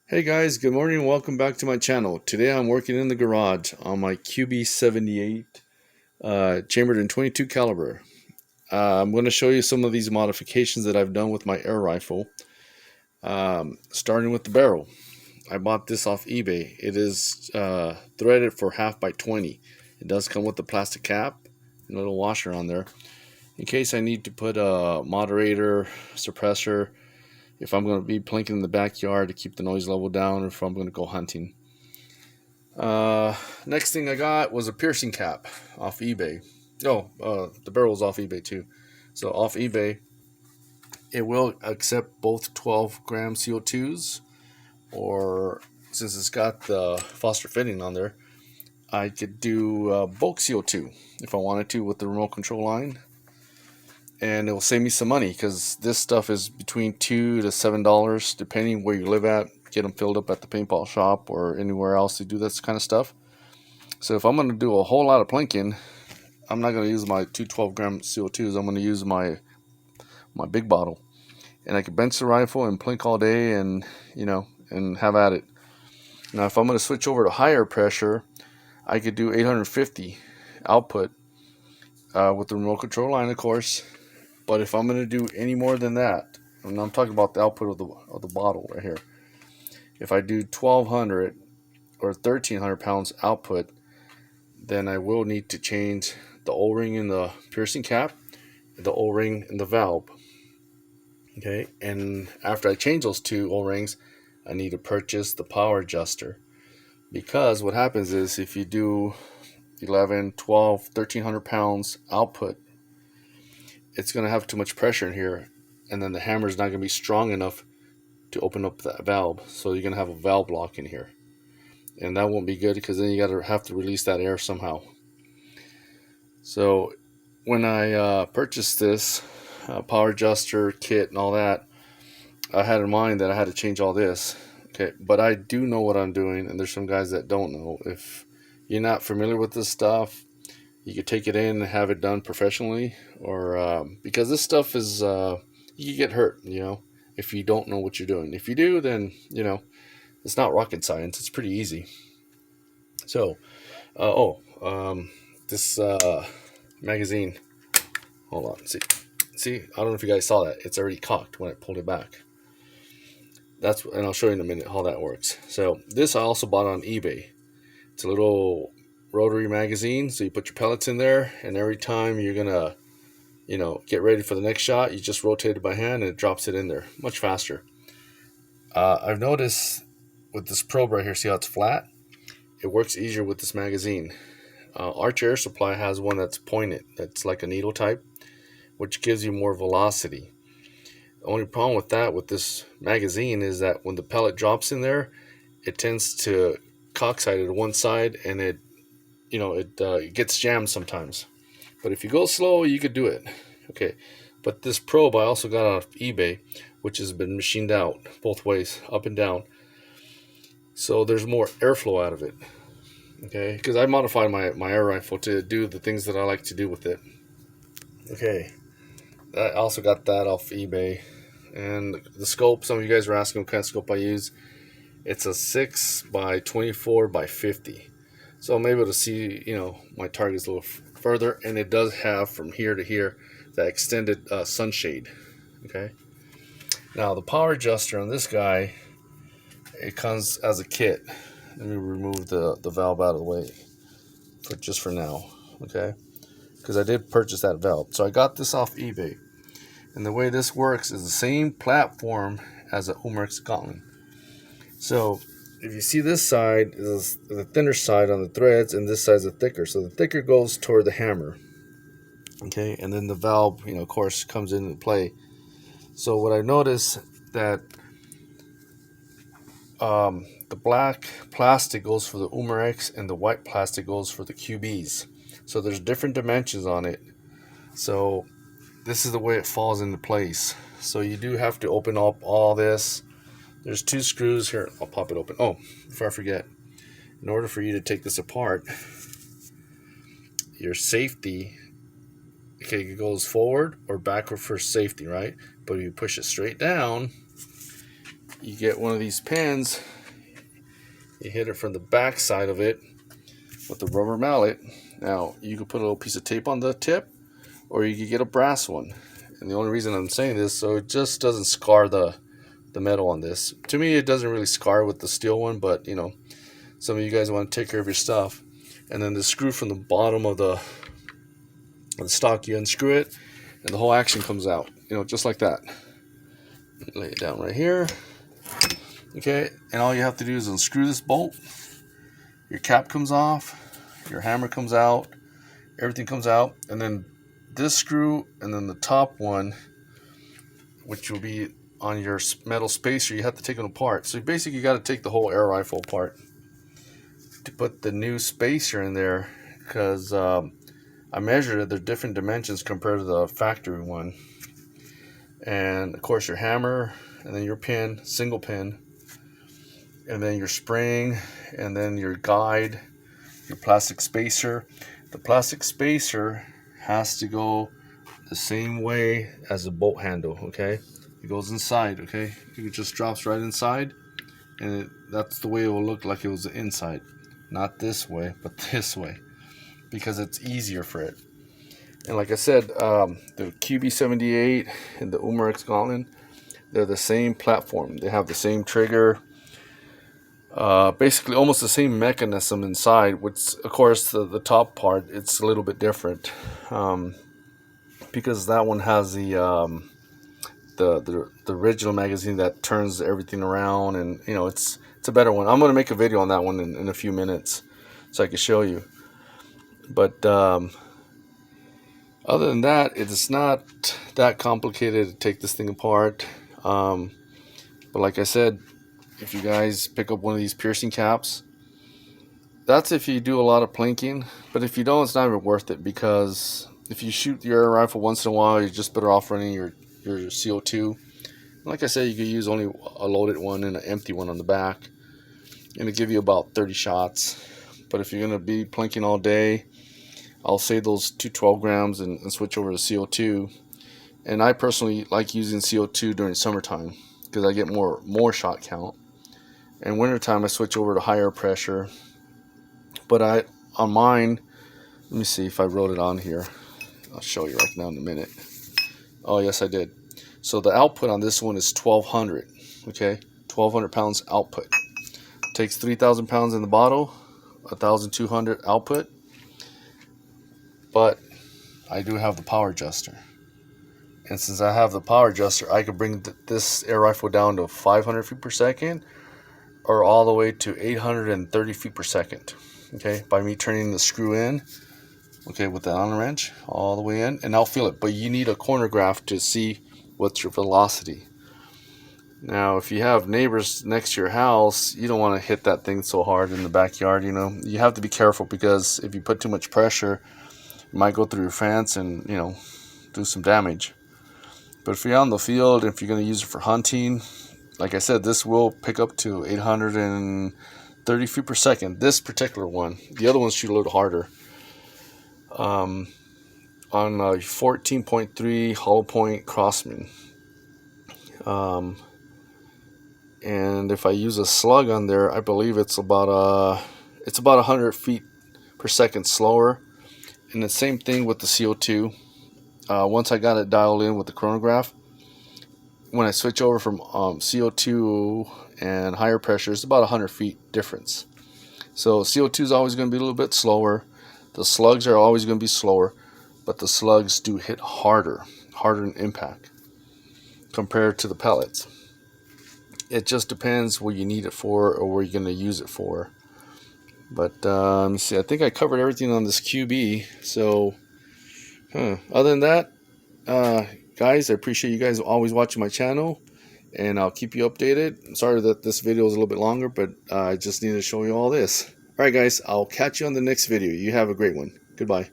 Hey guys, good morning. Welcome back to my channel. Today I'm working in the garage on my QB-78 chambered in 22 caliber. I'm going to show you some of these modifications that I've done with my air rifle. Starting with the barrel. I bought this off eBay. It is threaded for 1/2 by 20. It does come with the plastic cap and a little washer on there in case I need to put a moderator, suppressor, if I'm going to be plinking in the backyard to keep the noise level down, or if I'm going to go hunting. Next thing I got was a piercing cap off eBay. The barrel's off eBay too. So off eBay, it will accept both 12-gram CO2s, or since it's got the Foster fitting on there, I could do bulk CO2 if I wanted to with the remote control line. And it will save me some money because this stuff is between $2 to $7 depending where you live at. Get them filled up at the paintball shop or anywhere else to do this kind of stuff. So if I'm going to do a whole lot of plinking, I'm not going to use my 212-gram CO2s. I'm going to use my big bottle, and I can bench the rifle and plink all day, and and have at it. Now if I'm going to switch over to higher pressure, I could do 850 output with the remote control line, of course. But if I'm going to do any more than that, and I'm talking about the output of the bottle right here, if I do 1200 or 1300 pounds output, then I will need to change the O-ring in the piercing cap, the O-ring in the valve. Okay, and after I change those two O-rings, I need to purchase the power adjuster, because what happens is if you do 11, 12, 1300 pounds output, it's going to have too much pressure in here, and then the hammer is not going to be strong enough to open up that valve, so you're going to have a valve block in here, and that won't be good because then you have to release that air somehow. So when I purchased this power adjuster kit and all that, I had in mind that I had to change all this. Okay, but I do know what I'm doing, and there's some guys that don't know. If you're not familiar with this stuff, you could take it in and have it done professionally, or because this stuff is you can get hurt, if you don't know what you're doing. If you do, then it's not rocket science. It's pretty easy. So this magazine, hold on, see, I don't know if you guys saw that. It's already cocked when I pulled it back. And I'll show you in a minute how that works. So this I also bought on eBay. It's a little rotary magazine, so you put your pellets in there, and every time you're gonna get ready for the next shot, you just rotate it by hand and it drops it in there much faster. I've noticed with this probe right here, see how it's flat? It works easier with this magazine. Arch Air Supply has one that's pointed, that's like a needle type, which gives you more velocity. The only problem with that, with this magazine, is that when the pellet drops in there, it tends to cockside to one side, and it gets jammed sometimes. But if you go slow, you could do it. Okay, but this probe I also got off eBay, which has been machined out both ways, up and down, so there's more airflow out of it. Okay, because I modified my air rifle to do the things that I like to do with it. Okay, I also got that off eBay. And the scope, some of you guys were asking what kind of scope I use. It's a 6 by 24 by 50. So I'm able to see, my targets a little further, and it does have from here to here that extended sunshade. Okay. Now the power adjuster on this guy, it comes as a kit. Let me remove the valve out of the way for now. Okay, because I did purchase that valve. So I got this off eBay, and the way this works is the same platform as a Umerx Gauntlet. So if you see, this side is the thinner side on the threads, and this side is the thicker. So the thicker goes toward the hammer. Okay, and then the valve, of course, comes into play. So what I noticed that the black plastic goes for the Umerx, and the white plastic goes for the QBs. So there's different dimensions on it. So this is the way it falls into place. So you do have to open up all this. There's 2 screws here. I'll pop it open. Oh, before I forget, in order for you to take this apart, your safety, okay, it goes forward or backward for safety, right? But if you push it straight down, you get one of these pins You hit it from the back side of it with the rubber mallet. Now, you could put a little piece of tape on the tip, or you could get a brass one. And the only reason I'm saying this, so it just doesn't scar the metal on this. To me, it doesn't really scar with the steel one, but you know, some of you guys want to take care of your stuff. And then the screw from the bottom of the stock, you unscrew it, and the whole action comes out, you know, just like that. Lay it down right here. Okay, and all you have to do is unscrew this bolt. Your cap comes off, your hammer comes out, everything comes out, and then this screw, and then the top one, which will be on your metal spacer, you have to take them apart. So basically, you got to take the whole air rifle apart to put the new spacer in there, because I measured it. They're different dimensions compared to the factory one. And of course, your hammer, and then your pin, single pin, and then your spring, and then your guide, your plastic spacer. The plastic spacer has to go the same way as the bolt handle, okay? It goes inside, okay? It just drops right inside, and that's the way it will look like it was inside. Not this way, but this way, because it's easier for it. And like I said, the QB-78 and the Umarex Gauntlet, they're the same platform. They have the same trigger, basically almost the same mechanism inside, which of course the top part, it's a little bit different, because that one has the original magazine that turns everything around, and you know, it's a better one. I'm going to make a video on that one in a few minutes so I can show you. But other than that, it's not that complicated to take this thing apart. But like I said, if you guys pick up one of these piercing caps, that's if you do a lot of plinking. But if you don't, it's not even worth it, because if you shoot your air rifle once in a while, you're just better off running your CO2. Like I said, you could use only a loaded one and an empty one on the back, and it'll give you about 30 shots. But if you're going to be plinking all day, I'll save those 212 grams and switch over to CO2. And I personally like using CO2 during summertime, because I get more shot count. And wintertime, I switch over to higher pressure. But on mine, let me see if I wrote it on here. I'll show you right now in a minute. Oh yes, I did. So the output on this one is 1,200. Okay, 1,200 pounds output. Takes 3,000 pounds in the bottle, 1,200 output. But I do have the power adjuster, and since I have the power adjuster, I can bring this air rifle down to 500 feet per second, or all the way to 830 feet per second. Okay, by me turning the screw in, okay, with the Allen wrench all the way in, and I'll feel it. But you need a corner graph to see what's your velocity. Now, if you have neighbors next to your house, you don't want to hit that thing so hard in the backyard. You know, you have to be careful, because if you put too much pressure, it might go through your fence and, you know, do some damage. But if you're out in the field, if you're going to use it for hunting, like I said, this will pick up to 830 feet per second. This particular one. The other ones shoot a little harder. On a 14.3 hollow point Crossman. And if I use a slug on there, I believe it's about 100 feet per second slower. And the same thing with the CO2. Once I got it dialed in with the chronograph, when I switch over from CO2 and higher pressure, it's about 100 feet difference. So CO2 is always going to be a little bit slower. The slugs are always going to be slower, but the slugs do hit harder in impact compared to the pellets. It just depends what you need it for, or what you're going to use it for. But let me see, I think I covered everything on this QB. So other than that, guys, I appreciate you guys always watching my channel, and I'll keep you updated. I'm sorry that this video is a little bit longer, but I just needed to show you all this. Alright guys, I'll catch you on the next video. You have a great one. Goodbye.